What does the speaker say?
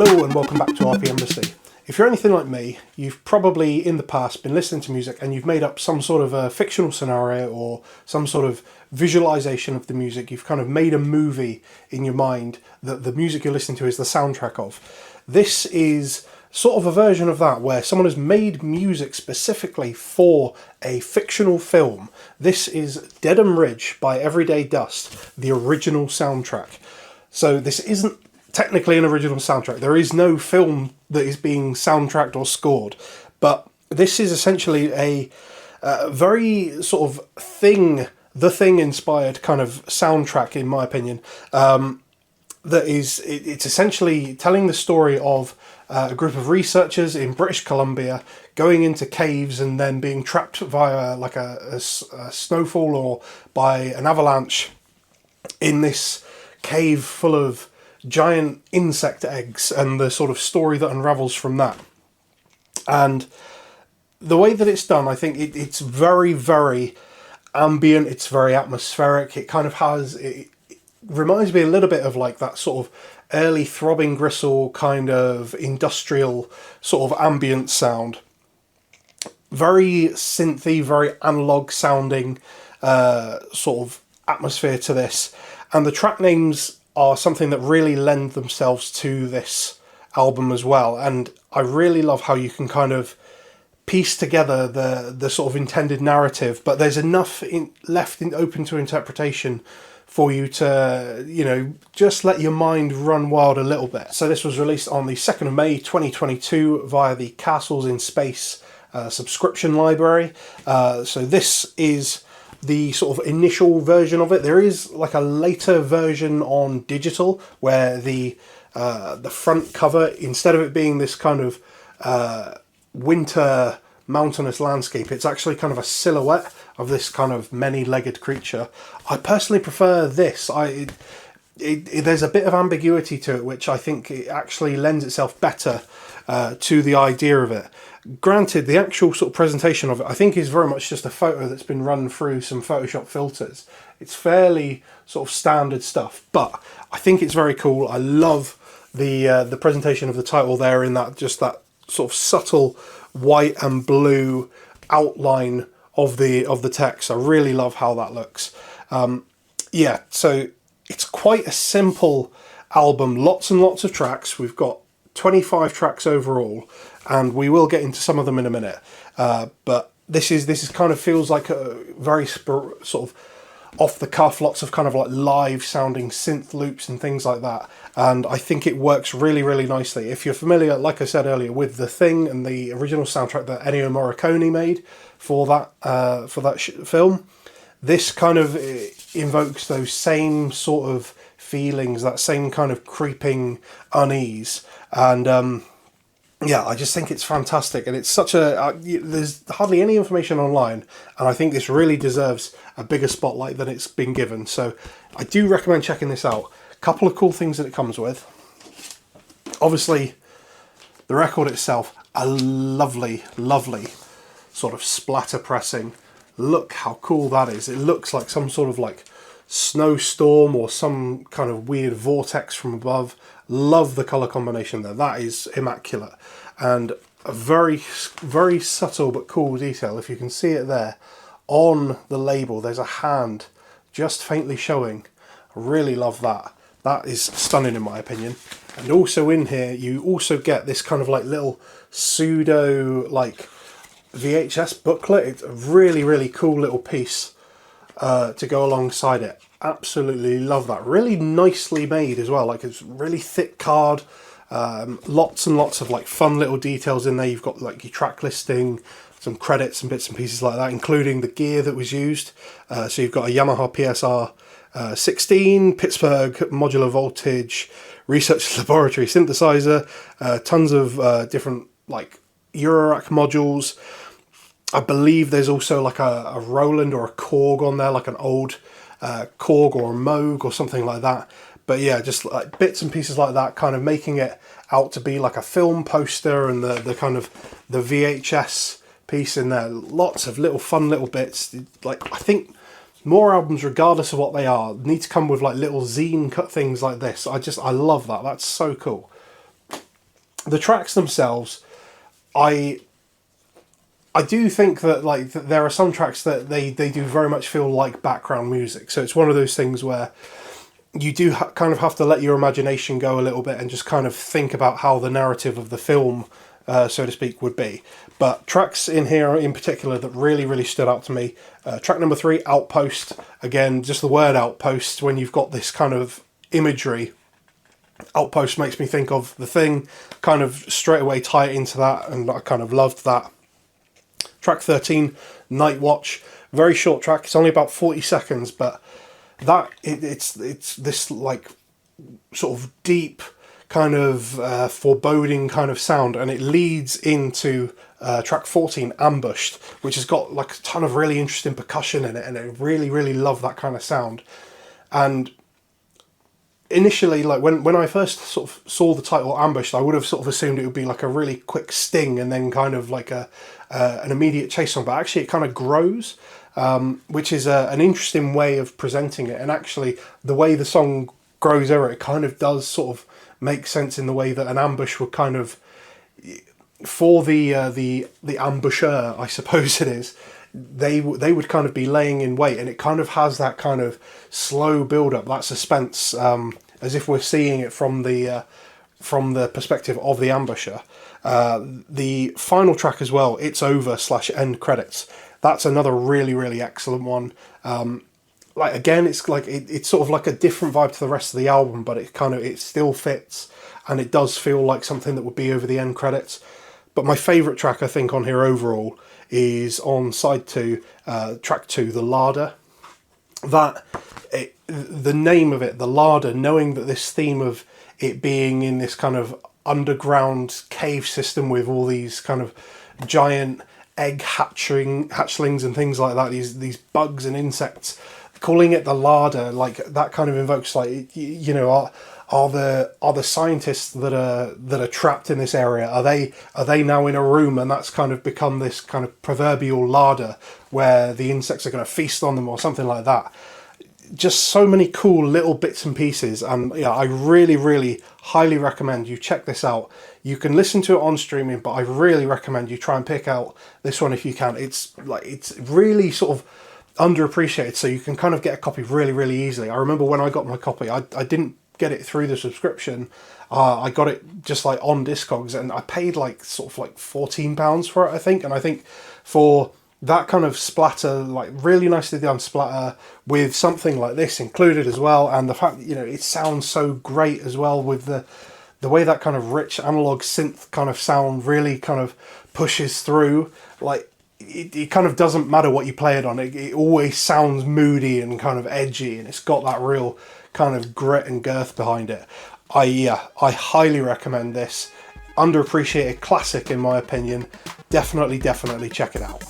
Hello and welcome back to RPMbassy. If you're anything like me, you've probably in the past been listening to music and you've made up some sort of a fictional scenario or some sort of visualization of the music. You've kind of made a movie in your mind that the music you're listening to is the soundtrack of. This is sort of a version of that where someone has made music specifically for a fictional film. This is Deadham Ridge by Everyday Dust, the original soundtrack. So this isn't technically an original soundtrack. There is no film that is being soundtracked or scored, but this is essentially a very sort of The Thing inspired kind of soundtrack, in my opinion. It's essentially telling the story of a group of researchers in British Columbia going into caves and then being trapped via like a snowfall or by an avalanche in this cave full of giant insect eggs and the sort of story that unravels from that. And the way that it's done, I think it's very, very ambient, it's very atmospheric. It kind of has, it reminds me a little bit of like that sort of early Throbbing Gristle kind of industrial sort of ambient sound. Very synthy, very analog sounding sort of atmosphere to this. And the track names are something that really lend themselves to this album as well. And I really love how you can kind of piece together the sort of intended narrative, but there's enough open to interpretation for you to, you know, just let your mind run wild a little bit. So this was released on the 2nd of May 2022 via the Castles in Space subscription library. So this is the sort of initial version of it. There is like a later version on digital where the front cover, instead of it being this kind of winter mountainous landscape, it's actually kind of a silhouette of this kind of many-legged creature. I personally prefer this. There's a bit of ambiguity to it, which I think it actually lends itself better to the idea of it. Granted, the actual sort of presentation of it, I think, is very much just a photo that's been run through some Photoshop filters. It's fairly sort of standard stuff, but I think it's very cool. I love the presentation of the title there in that just that sort of subtle white and blue outline of the text. I really love how that looks. Yeah, so it's quite a simple album. Lots and lots of tracks. We've got 25 tracks overall, and we will get into some of them in a minute. But this is kind of feels like a very sort of off the cuff, lots of kind of like live sounding synth loops and things like that. And I think it works really, really nicely. If you're familiar, like I said earlier, with The Thing and the original soundtrack that Ennio Morricone made for that film, this kind of invokes those same sort of feelings, that same kind of creeping unease. And yeah, I just think it's fantastic, and it's such a there's hardly any information online, and I think this really deserves a bigger spotlight than it's been given. So I do recommend checking this out. A couple of cool things that it comes with. Obviously, the record itself, a lovely, lovely sort of splatter pressing. Look how cool that is. It looks like some sort of like snowstorm or some kind of weird vortex from above. Love the colour combination there. That is immaculate. And a very, very subtle but cool detail. If you can see it there on the label, there's a hand just faintly showing. I really love that. That is stunning in my opinion. And also in here, you also get this kind of like little pseudo like VHS booklet. It's a really, really cool little piece to go alongside it. Absolutely love that. Really nicely made as well. Like, it's really thick card. Lots and lots of like fun little details in there. You've got like your track listing, some credits and bits and pieces like that, including the gear that was used. So you've got a Yamaha PSR 16, Pittsburgh modular voltage, research laboratory synthesizer, tons of different like Eurorack modules. I believe there's also like a Roland or a Korg on there, like an old Korg or a Moog or something like that. But yeah, just like bits and pieces like that, kind of making it out to be like a film poster, and the kind of the VHS piece in there. Lots of little fun little bits. Like, I think more albums, regardless of what they are, need to come with like little zine cut things like this. I love that. That's so cool. The tracks themselves, I do think that like there are some tracks that they do very much feel like background music. So it's one of those things where you do kind of have to let your imagination go a little bit and just kind of think about how the narrative of the film, so to speak, would be. But tracks in here in particular that really, really stood out to me. Track number 3, Outpost. Again, just the word outpost, when you've got this kind of imagery, Outpost makes me think of The Thing, kind of straight away tie it into that, and I kind of loved that. Track 13, Night Watch. Very short track, it's only about 40 seconds, but that it's this like sort of deep kind of foreboding kind of sound, and it leads into track 14, Ambushed, which has got like a ton of really interesting percussion in it, and I really, really love that kind of sound. And initially, like when I first sort of saw the title Ambushed, I would have sort of assumed it would be like a really quick sting and then kind of like an immediate chase song, but actually it kind of grows, which is an interesting way of presenting it. And actually the way the song grows over it kind of does sort of make sense in the way that an ambush would kind of, for the ambusher, I suppose it is, they would kind of be laying in wait, and it kind of has that kind of slow build up, that suspense, as if we're seeing it from the perspective of the ambusher. The final track as well, It's Over / End Credits. That's another really, really excellent one. Like again, it's like it's sort of like a different vibe to the rest of the album, but it still fits, and it does feel like something that would be over the end credits. But my favourite track, I think, on here overall is on side 2, track 2, The Larder. The name of it, The Larder, knowing that this theme of it being in this kind of underground cave system with all these kind of giant egg hatchlings and things like that, these bugs and insects, calling it the larder, like that kind of invokes like, you know, are the scientists that are trapped in this area, are they now in a room, and that's kind of become this kind of proverbial larder where the insects are going to feast on them or something like that. Just so many cool little bits and pieces, and yeah, I really, really highly recommend you check this out. You can listen to it on streaming, but I really recommend you try and pick out this one if you can. It's really sort of underappreciated, so you can kind of get a copy really, really easily. I remember when I got my copy, I didn't get it through the subscription. I got it just like on Discogs, and I paid like sort of like £14 for it, I think. And I think for that kind of splatter, like really nicely done splatter with something like this included as well, and the fact that, you know, it sounds so great as well with the way that kind of rich analog synth kind of sound really kind of pushes through. Like it kind of doesn't matter what you play it on, it always sounds moody and kind of edgy, and it's got that real kind of grit and girth behind it. I highly recommend this. Underappreciated classic in my opinion. Definitely check it out.